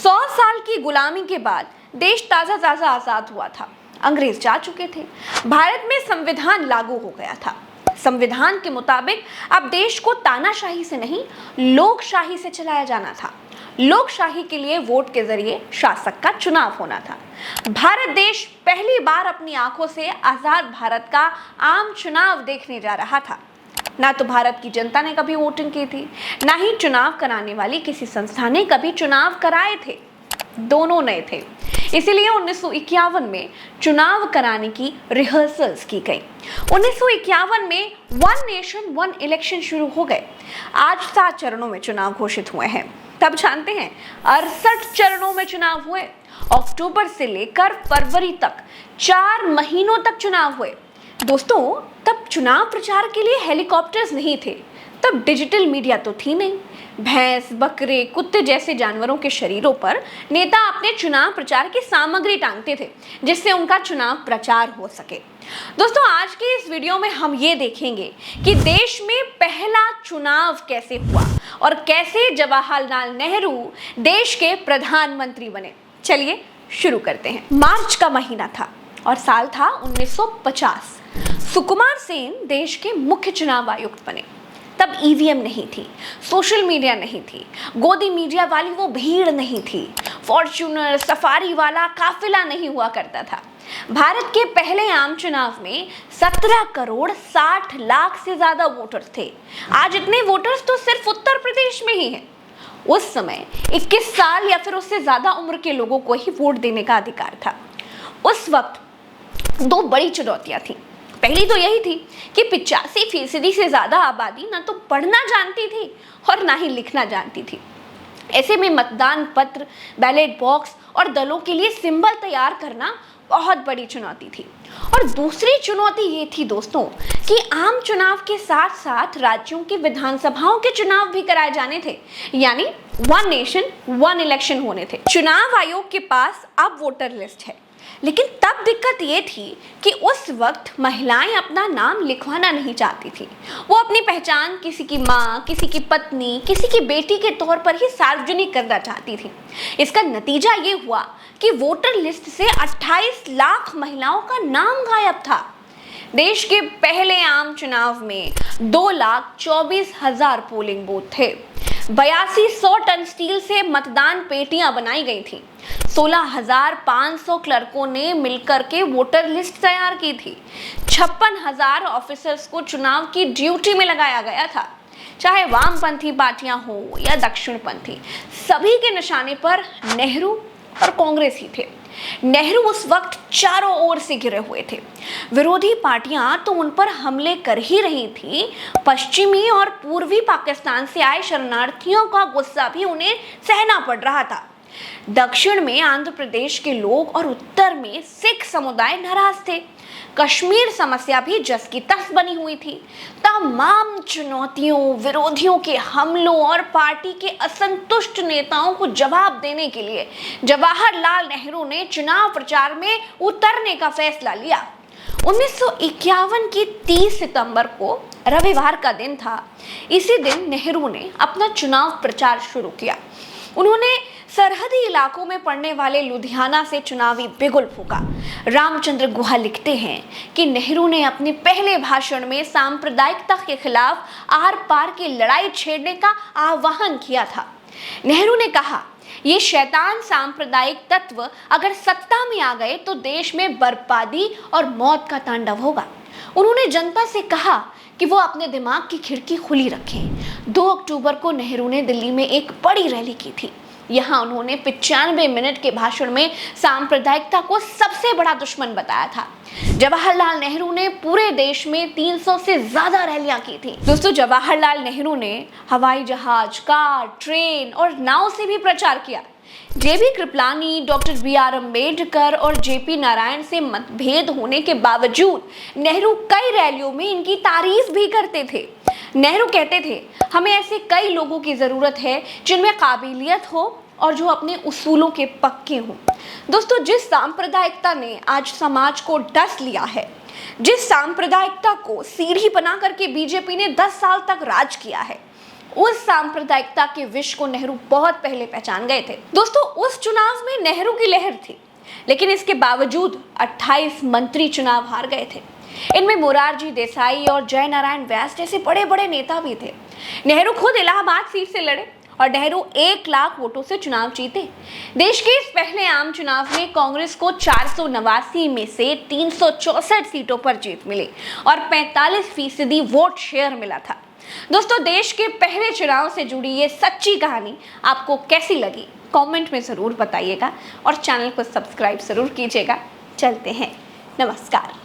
100 साल की गुलामी के बाद देश ताजा ताजा आजाद हुआ था। अंग्रेज जा चुके थे। भारत में संविधान लागू हो गया था। संविधान के मुताबिक अब देश को तानाशाही से नहीं, लोकशाही से चलाया जाना था। लोकशाही के लिए वोट के जरिए शासक का चुनाव होना था। भारत देश पहली बार अपनी आंखों से आजाद भारत का आम चुनाव देखने जा रहा था। ना तो भारत की जनता ने कभी वोटिंग की थी, ना ही चुनाव कराने वाली किसी संस्था ने कभी चुनाव कराए थे। दोनों नए थे। इसीलिए 1951 में चुनाव कराने की रिहर्सल्स की गई। 1951 में वन नेशन वन इलेक्शन शुरू हो गए। आज 7 चरणों में चुनाव घोषित हुए हैं। तब जानते हैं 68 चरणों में चुनाव हुए। अक्टूबर से लेकर फरवरी तक 4 महीनों तक चुनाव हुए। दोस्तों, तब चुनाव प्रचार के लिए हेलीकॉप्टर्स नहीं थे। तब डिजिटल मीडिया तो थी नहीं। भैंस, बकरे, कुत्ते जैसे जानवरों के शरीरों पर नेता अपने चुनाव प्रचार की सामग्री टांगते थे, जिससे उनका चुनाव प्रचार हो सके। दोस्तों, आज के इस वीडियो में हम ये देखेंगे कि देश में पहला चुनाव कैसे हुआ और कैसे जवाहरलाल नेहरू देश के प्रधानमंत्री बने। चलिए शुरू करते हैं। मार्च का महीना था और साल था 1950। सुकुमार सेन देश के मुख्य चुनाव आयुक्त बने। तब ईवीएम नहीं थी, सोशल मीडिया नहीं थी, गोदी मीडिया वाली वो भीड़ नहीं थी, फॉर्च्यूनर सफारी वाला काफिला नहीं हुआ करता था। भारत के पहले आम चुनाव में 17 करोड़ 60 लाख से ज्यादा वोटर्स थे। आज इतने वोटर्स तो सिर्फ उत्तर प्रदेश में ही हैं। उस समय 21 साल या फिर उससे ज्यादा उम्र के लोगों को ही वोट देने का अधिकार था। उस वक्त 2 बड़ी चुनौतियां थी। पहली तो यही थी कि 85% से ज्यादा आबादी ना तो पढ़ना जानती थी और ना ही लिखना जानती थी। ऐसे में मतदान पत्र, बैलेट बॉक्स और दलों के लिए सिंबल तैयार करना बहुत बड़ी चुनौती थी। और दूसरी चुनौती ये थी दोस्तों कि आम चुनाव के साथ साथ राज्यों की विधानसभाओं के चुनाव भी कराए जाने थे, यानी वन नेशन वन इलेक्शन होने थे। चुनाव आयोग के पास अब वोटर लिस्ट है, लेकिन तब दिक्कत ये थी कि उस वक्त महिलाएं अपना नाम लिखवाना नहीं चाहती थी। वो अपनी पहचान किसी की माँ, किसी की पत्नी, किसी की बेटी के तौर पर ही सार्वजनिक करना चाहती थी। इसका नतीजा ये हुआ कि वोटर लिस्ट से 28 लाख महिलाओं का नाम गायब था। देश के पहले आम चुनाव में 2,24,000 पोलिंग बूथ थे। 8200 टन स्टील से मतदान पेटियां बनाई गई थी। 16,500 क्लर्कों ने मिलकर के वोटर लिस्ट तैयार की थी। 56,000 ऑफिसर्स को चुनाव की ड्यूटी में लगाया गया था। चाहे वामपंथी पार्टियां हो या दक्षिणपंथी, सभी के निशाने पर नेहरू और कांग्रेस ही थे। नेहरू उस वक्त चारों ओर से घिरे हुए थे। विरोधी पार्टियां तो उन पर हमले कर ही रही थी। पश्चिमी और पूर्वी पाकिस्तान से आए शरणार्थियों का गुस्सा भी उन्हें सहना पड़ रहा था। दक्षिण में आंध्र प्रदेश के लोग और उत्तर में सिख समुदाय नाराज थे। कश्मीर समस्या भी जस की तस बनी हुई थी। तमाम चुनौतियों, विरोधियों के हमलों और पार्टी के असंतुष्ट नेताओं को जवाब देने के लिए जवाहरलाल नेहरू ने चुनाव प्रचार में उतरने का फैसला लिया। 1951 की 30 सितंबर को रविवार का दिन था। इसी दिन नेहरू ने अपना चुनाव प्रचार शुरू किया। उन्होंने सरहदी इलाकों में पड़ने वाले लुधियाना से चुनावी बिगुल फूंका। रामचंद्र गुहा लिखते हैं कि नेहरू ने अपने पहले भाषण में सांप्रदायिकता के खिलाफ आर पार की लड़ाई छेड़ने का आह्वान किया था। नेहरू ने कहा, ये शैतान सांप्रदायिक तत्व अगर सत्ता में आ गए तो देश में बर्बादी और मौत का तांडव होगा। उन्होंने जनता से कहा कि वो अपने दिमाग की खिड़की खुली रखें। 2 अक्टूबर को नेहरू ने दिल्ली में एक बड़ी रैली की थी। यहाँ उन्होंने 95 मिनट के भाषण में सांप्रदायिकता को सबसे बड़ा दुश्मन बताया था। जवाहरलाल नेहरू ने पूरे देश में 300 से ज्यादा रैलियां की थी। दोस्तों, जवाहरलाल नेहरू ने हवाई जहाज, कार, ट्रेन और नाव से भी प्रचार किया। जेबी कृपलानी, डॉक्टर बी.आर. अम्बेडकर और जेपी नारायण से मतभेद होने के बावजूद नेहरू कई रैलियों में इनकी तारीफ भी करते थे। नेहरू कहते थे, हमें ऐसे कई लोगों की जरूरत है जिनमें काबिलियत हो और जो अपने उसूलों के पक्के हों। दोस्तों, जिस सांप्रदायिकता ने आज समाज को डस लिया है, जिस सांप्रदायिकता को सीढ़ी बना करके बीजेपी ने 10 साल तक राज किया है, उस सांप्रदायिकता के विष को नेहरू बहुत पहले पहचान गए थे। दोस्तों, उस चुनाव में नेहरू की लहर थी, लेकिन इसके बावजूद 28 मंत्री चुनाव हार गए थे। इनमें मोरारजी देसाई और जय नारायण व्यास जैसे बड़े बड़े नेता भी थे। नेहरू खुद इलाहाबाद सीट से लड़े और नेहरू 1 लाख वोटों से चुनाव जीते। देश के इस पहले आम चुनाव में कांग्रेस को 489 में से 364 सीटों पर जीत मिली और 45% वोट शेयर मिला था। दोस्तों, देश के पहले चुनाव से जुड़ी ये सच्ची कहानी आपको कैसी लगी, कमेंट में ज़रूर बताइएगा और चैनल को सब्सक्राइब ज़रूर कीजिएगा। चलते हैं, नमस्कार।